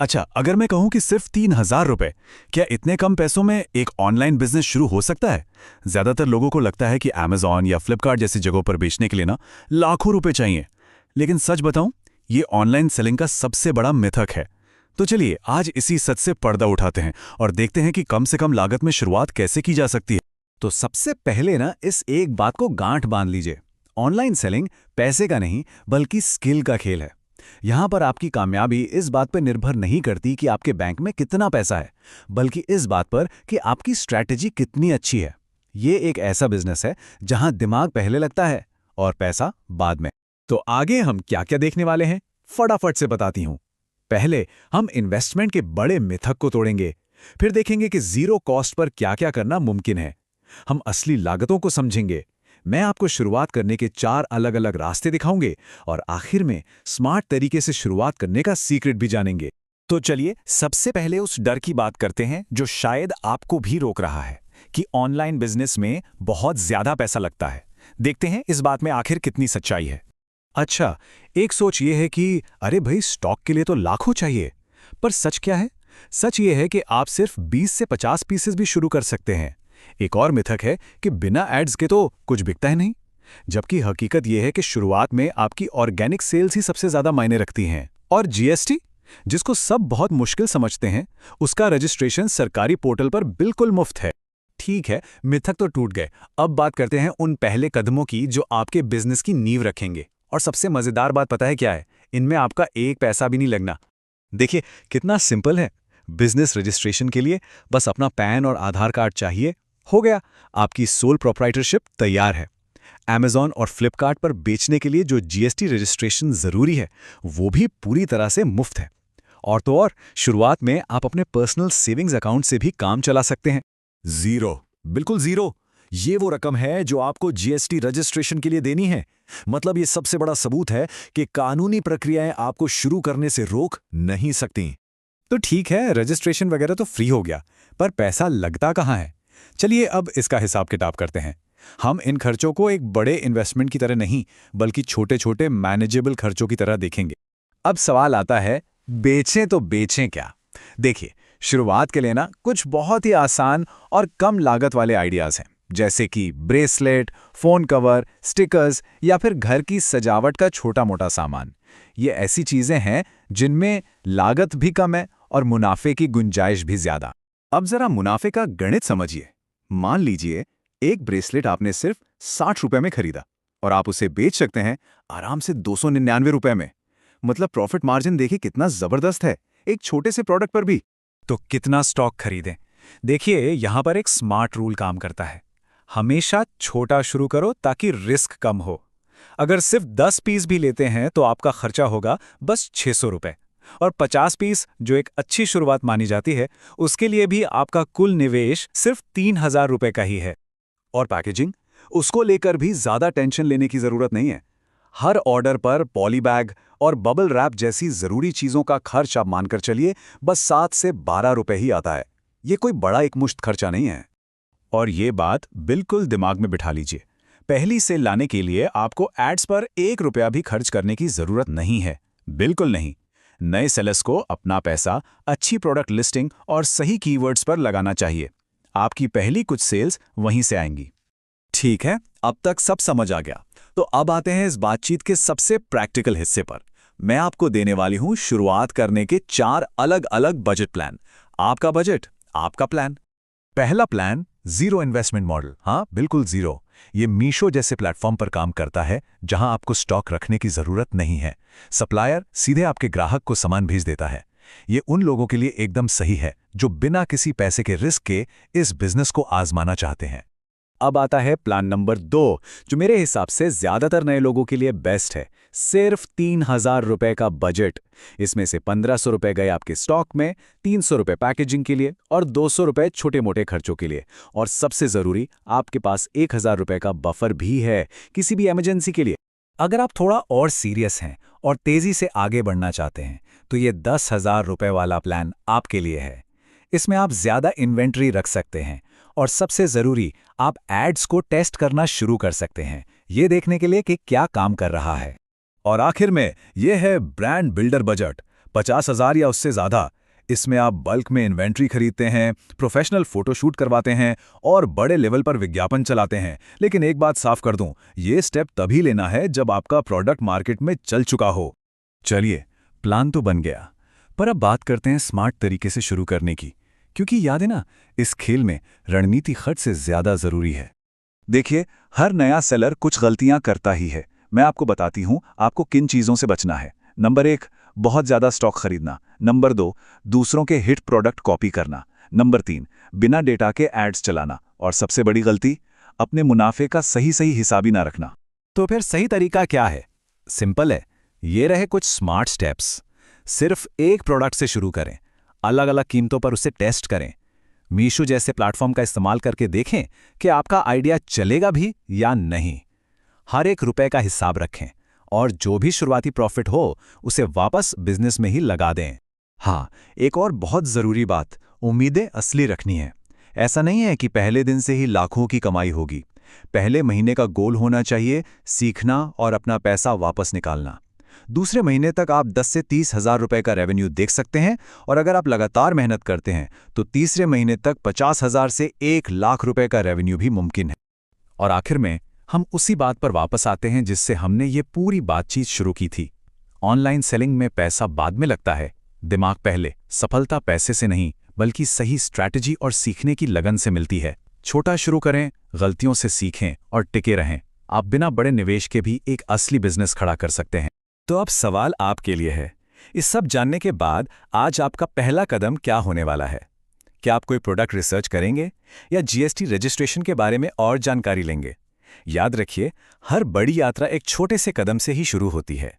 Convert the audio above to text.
अच्छा, अगर मैं कहूं कि सिर्फ 3,000 रुपए, क्या इतने कम पैसों में एक ऑनलाइन बिजनेस शुरू हो सकता है? ज्यादातर लोगों को लगता है कि Amazon या फ्लिपकार्ट जैसी जगहों पर बेचने के लिए ना लाखों रुपए चाहिए। लेकिन सच बताऊं, ये ऑनलाइन सेलिंग का सबसे बड़ा मिथक है। तो चलिए आज इसी सच से पर्दा उठाते हैं और देखते हैं कि कम से कम लागत में शुरुआत कैसे की जा सकती है। तो सबसे पहले ना इस एक बात को गांठ बांध लीजिए। ऑनलाइन सेलिंग पैसे का नहीं बल्कि स्किल का खेल है। यहां पर आपकी कामयाबी इस बात पर निर्भर नहीं करती कि आपके बैंक में कितना पैसा है, बल्कि इस बात पर कि आपकी स्ट्रैटेजी कितनी अच्छी है। ये एक ऐसा बिजनेस है जहां दिमाग पहले लगता है और पैसा बाद में। तो आगे हम क्या क्या देखने वाले हैं, फटाफट से बताती हूं। पहले हम इन्वेस्टमेंट के बड़े मिथक को तोड़ेंगे। फिर देखेंगे कि जीरो कॉस्ट पर क्या क्या करना मुमकिन है। हम असली लागतों को समझेंगे। मैं आपको शुरुआत करने के 4 अलग अलग रास्ते दिखाऊंगे और आखिर में स्मार्ट तरीके से शुरुआत करने का सीक्रेट भी जानेंगे। तो चलिए सबसे पहले उस डर की बात करते हैं जो शायद आपको भी रोक रहा है कि ऑनलाइन बिजनेस में बहुत ज्यादा पैसा लगता है। देखते हैं इस बात में आखिर कितनी सच्चाई है। अच्छा, एक सोच ये है कि अरे भाई, स्टॉक के लिए तो लाखों चाहिए। पर सच क्या है? सच ये है कि आप सिर्फ 20 से 50 पीसेस भी शुरू कर सकते हैं। एक और मिथक है कि बिना एड्स के तो कुछ बिकता है नहीं, जबकि हकीकत यह है कि शुरुआत में आपकी ऑर्गेनिक सेल्स ही सबसे ज्यादा मायने रखती हैं। और जीएसटी, जिसको सब बहुत मुश्किल समझते हैं, उसका रजिस्ट्रेशन सरकारी पोर्टल पर बिल्कुल मुफ्त है। ठीक है, मिथक तो टूट गए। अब बात करते हैं उन पहले कदमों की जो आपके बिजनेस की नींव रखेंगे। और सबसे मजेदार बात पता है क्या है? इनमें आपका एक पैसा भी नहीं लगना। देखिए कितना सिंपल है। बिजनेस रजिस्ट्रेशन के लिए बस अपना पैन और आधार कार्ड चाहिए। हो गया, आपकी सोल प्रोप्राइटरशिप तैयार है। Amazon और फ्लिपकार्ट पर बेचने के लिए जो जीएसटी रजिस्ट्रेशन जरूरी है, वो भी पूरी तरह से मुफ्त है। और तो और, शुरुआत में आप अपने पर्सनल सेविंग्स अकाउंट से भी काम चला सकते हैं। जीरो, बिल्कुल जीरो। ये वो रकम है जो आपको जीएसटी रजिस्ट्रेशन के लिए देनी है। मतलब ये सबसे बड़ा सबूत है कि कानूनी प्रक्रियाएं आपको शुरू करने से रोक नहीं सकती। तो ठीक है, रजिस्ट्रेशन वगैरह तो फ्री हो गया, पर पैसा लगता कहाँ है? चलिए अब इसका हिसाब किताब करते हैं। हम इन खर्चों को एक बड़े इन्वेस्टमेंट की तरह नहीं, बल्कि छोटे छोटे मैनेजेबल खर्चों की तरह देखेंगे। अब सवाल आता है, बेचें तो बेचें क्या? देखिए, शुरुआत के लिए ना कुछ बहुत ही आसान और कम लागत वाले आइडियाज हैं, जैसे कि ब्रेसलेट, फोन कवर, स्टिकर्स या फिर घर की सजावट का छोटा मोटा सामान। ये ऐसी चीजें हैं जिनमें लागत भी कम है और मुनाफे की गुंजाइश भी ज्यादा। अब जरा मुनाफे का गणित समझिए। मान लीजिए एक ब्रेसलेट आपने सिर्फ 60 रुपए में खरीदा और आप उसे बेच सकते हैं आराम से 299 रुपए में। मतलब प्रॉफिट मार्जिन देखिए कितना जबरदस्त है, एक छोटे से प्रोडक्ट पर भी। तो कितना स्टॉक खरीदें? देखिए यहां पर एक स्मार्ट रूल काम करता है। हमेशा छोटा शुरू करो ताकि रिस्क कम हो। अगर सिर्फ 10 पीस भी लेते हैं तो आपका खर्चा होगा बस 600 रुपए। और 50 पीस, जो एक अच्छी शुरुआत मानी जाती है, उसके लिए भी आपका कुल निवेश सिर्फ 3,000 रुपए का ही है। और पैकेजिंग, उसको लेकर भी ज्यादा टेंशन लेने की जरूरत नहीं है। हर ऑर्डर पर पॉली बैग और बबल रैप जैसी जरूरी चीजों का खर्च आप मानकर चलिए बस 7 से 12 रुपए ही आता है। ये कोई बड़ा एकमुश्त खर्चा नहीं है। और ये बात बिल्कुल दिमाग में बिठा लीजिए। पहली सेल लाने के लिए आपको एड्स पर 1 रुपया भी खर्च करने की जरूरत नहीं है। बिल्कुल नहीं। नए सेलर्स को अपना पैसा अच्छी प्रोडक्ट लिस्टिंग और सही कीवर्ड्स पर लगाना चाहिए। आपकी पहली कुछ सेल्स वहीं से आएंगी। ठीक है, अब तक सब समझ आ गया। तो अब आते हैं इस बातचीत के सबसे प्रैक्टिकल हिस्से पर। मैं आपको देने वाली हूं शुरुआत करने के 4 अलग अलग बजट प्लान। आपका बजट, आपका प्लान। पहला प्लान, जीरो इन्वेस्टमेंट मॉडल। हाँ, बिल्कुल जीरो। ये मीशो जैसे प्लेटफॉर्म पर काम करता है जहां आपको स्टॉक रखने की जरूरत नहीं है। सप्लायर सीधे आपके ग्राहक को सामान भेज देता है। ये उन लोगों के लिए एकदम सही है जो बिना किसी पैसे के रिस्क के इस बिजनेस को आजमाना चाहते हैं। अब आता है प्लान नंबर 2, जो मेरे हिसाब से ज्यादातर नए लोगों के लिए बेस्ट है। सिर्फ 3,000 रुपए का बजट। इसमें से 1,500 रुपए गए आपके स्टॉक में, 300 रुपए पैकेजिंग के लिए और 200 रुपए छोटे मोटे खर्चों के लिए। और सबसे जरूरी, आपके पास 1,000 रुपए का बफर भी है किसी भी इमरजेंसी के लिए। अगर आप थोड़ा और सीरियस हैं और तेजी से आगे बढ़ना चाहते हैं तो ये 10,000 रुपए वाला प्लान आपके लिए है। इसमें आप ज्यादा इन्वेंट्री रख सकते हैं और सबसे जरूरी, आप एड्स को टेस्ट करना शुरू कर सकते हैं, ये देखने के लिए कि क्या काम कर रहा है। और आखिर में यह है ब्रांड बिल्डर बजट। 50,000 या उससे ज़्यादा। इसमें आप बल्क में इन्वेंट्री खरीदते हैं, प्रोफेशनल फोटोशूट करवाते हैं और बड़े लेवल पर विज्ञापन चलाते हैं। लेकिन एक बात साफ कर दूं, ये स्टेप तभी लेना है जब आपका प्रोडक्ट मार्केट में चल चुका हो। चलिए, प्लान तो बन गया, पर अब बात करते हैं स्मार्ट तरीके से शुरू करने की, क्योंकि याद है ना, इस खेल में रणनीति खर्च से ज्यादा जरूरी है। देखिए, हर नया सेलर कुछ गलतियां करता ही है। मैं आपको बताती हूं आपको किन चीज़ों से बचना है। नंबर 1, बहुत ज़्यादा स्टॉक खरीदना। नंबर 2, दूसरों के हिट प्रोडक्ट कॉपी करना। नंबर 3, बिना डेटा के एड्स चलाना। और सबसे बड़ी गलती, अपने मुनाफे का सही हिसाब ही ना रखना। तो फिर सही तरीका क्या है? सिंपल है, ये रहे कुछ स्मार्ट स्टेप्स। सिर्फ एक प्रोडक्ट से शुरू करें, अलग अलग कीमतों पर उसे टेस्ट करें। मीशो जैसे प्लेटफॉर्म का इस्तेमाल करके देखें कि आपका आइडिया चलेगा भी या नहीं। हर एक रुपए का हिसाब रखें और जो भी शुरुआती प्रॉफिट हो उसे वापस बिजनेस में ही लगा दें। हाँ, एक और बहुत ज़रूरी बात, उम्मीदें असली रखनी है। ऐसा नहीं है कि पहले दिन से ही लाखों की कमाई होगी। पहले महीने का गोल होना चाहिए सीखना और अपना पैसा वापस निकालना। दूसरे महीने तक आप 10 से 30,000 रुपए का रेवेन्यू देख सकते हैं, और अगर आप लगातार मेहनत करते हैं तो तीसरे महीने तक 50,000 से 1 लाख रुपए का रेवेन्यू भी मुमकिन है। और आखिर में हम उसी बात पर वापस आते हैं जिससे हमने ये पूरी बातचीत शुरू की थी। ऑनलाइन सेलिंग में पैसा बाद में लगता है, दिमाग पहले। सफलता पैसे से नहीं, बल्कि सही स्ट्रैटेजी और सीखने की लगन से मिलती है। छोटा शुरू करें, गलतियों से सीखें और टिके रहें। आप बिना बड़े निवेश के भी एक असली बिजनेस खड़ा कर सकते हैं। तो अब सवाल आपके लिए है, इस सब जानने के बाद आज आपका पहला कदम क्या होने वाला है? क्या आप कोई प्रोडक्ट रिसर्च करेंगे या जीएसटी रजिस्ट्रेशन के बारे में और जानकारी लेंगे? याद रखिए, हर बड़ी यात्रा एक छोटे से कदम से ही शुरू होती है।